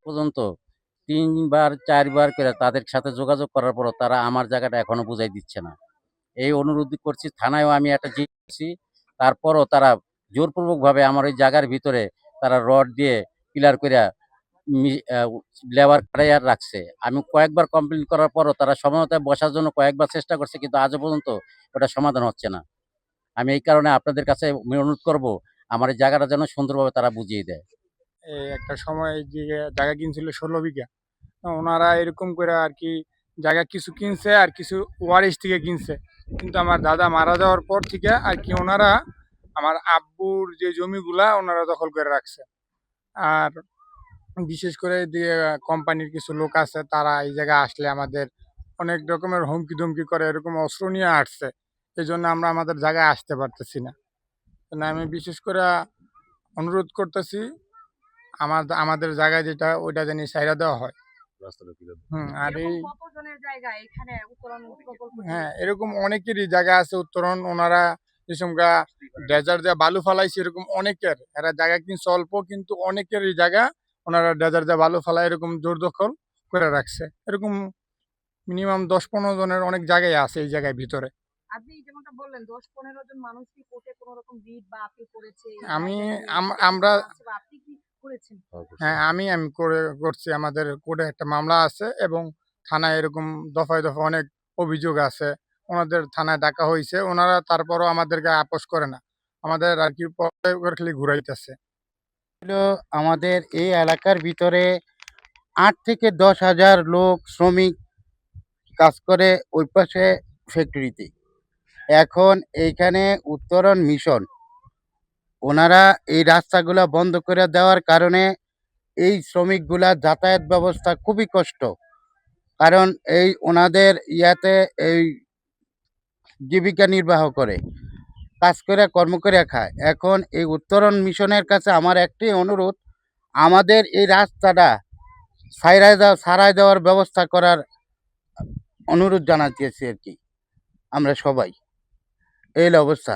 পর্যন্ত ৩ বার ৪ বার করে তাদের সাথে যোগাযোগ করার পরও তারা আমার জায়গাটা এখনো বুঝাই দিচ্ছে না। এই অনুরোধ করছি, থানায়ও আমি একটা করছি। তারপরও তারা জোরপূর্বকভাবে আমার ওই জায়গার ভিতরে তারা রড দিয়ে পিলার কইরা মি আ লেবার খাটাইয়া রাখছে। আমি কয়েকবার কমপ্লেইন করার পরও তারা সমঝোতায় বসার জন্য কয়েকবার চেষ্টা করছে, কিন্তু আজও পর্যন্ত ওটা সমাধান হচ্ছে না। আমি এই কারণে আপনাদের কাছে অনুরোধ করব, আমার এই জায়গাটা যেন সুন্দরভাবে তারা বুঝিয়ে দেয়। একটা সময় যে জায়গা কিনছিল ১৬ বিঘা। ওনারা এরকম করে আর কি জায়গা কিছু কিনছে আর কিছু ওয়ারিশ থেকে কিনছে। কিন্তু আমার দাদা মারা যাওয়ার পর থেকে আর কি ওনারা আমার আব্বুর যে জমিগুলা ওনারা দখল করে রাখছে। আর বিশেষ করে যে কোম্পানির কিছু লোক আছে তারা এই জায়গায় আসলে আমাদের অনেক রকমের হুমকি ধমকি করে, এরকম অস্ত্র নিয়ে আসছে। এই জন্য আমরা আমাদের জায়গায় আসতে পারতেছি না। আমি বিশেষ করে অনুরোধ করতেছি আমাদের জায়গায় যেটা ওইটা যেন ছাইড়া দেওয়া হয়। আর এই হ্যাঁ, এরকম অনেকেরই জায়গা আছে উত্তরণ, ওনারা যেসমগা ডেজার্ট দিয়ে বালু ফালাইছে, এরকম অনেকের এরা জায়গা কিনছে অল্প, কিন্তু অনেকেরই জায়গা ওনারা ডেজার্ট দিয়ে বালু ফালায় এরকম জোর দখল করে রাখছে। এরকম মিনিমাম ১০-১৫ জনের অনেক জায়গায় আছে এই জায়গায় ভিতরে। আপনি যেমনটা বললেন ১০-১৫ জন মানুষ কি কোর্টে কোনো রকম রিট বা আপিল করেছে? আমি আমরা আপনি কি করেছেন? হ্যাঁ, আমি করছি। আমাদের কোর্টে একটা মামলা আছে এবং থানায় এরকম দফায় দফায় অনেক অভিযোগ আছে। ওনাদের থানায় ডাকা হইছে। ওনারা তারপরও আমাদেরকে আপোস করে না। আমাদের আর কি পরে খালি ঘুরাইতেছে। আমাদের এই এলাকার ভিতরে ৮ থেকে ১০,০০০ লোক শ্রমিক কাজ করে ওই পাশে ফ্যাক্টরিতে। এখন এইখানে উত্তরণ মিশন ওনারা এই রাস্তাগুলা বন্ধ করে দেওয়ার কারণে এই শ্রমিকগুলা যাতায়াত ব্যবস্থা খুবই কষ্ট। কারণ এই ওনাদের এই জীবিকা নির্বাহ করে, কাজ করে কর্ম করে খায়। এখন এই উত্তরণ মিশনের কাছে আমার একটাই অনুরোধ, আমাদের এই রাস্তাটা সারাই দেওয়ার ব্যবস্থা করার অনুরোধ জানাচ্ছি আর কি আমরা সবাই। এই অবস্থা।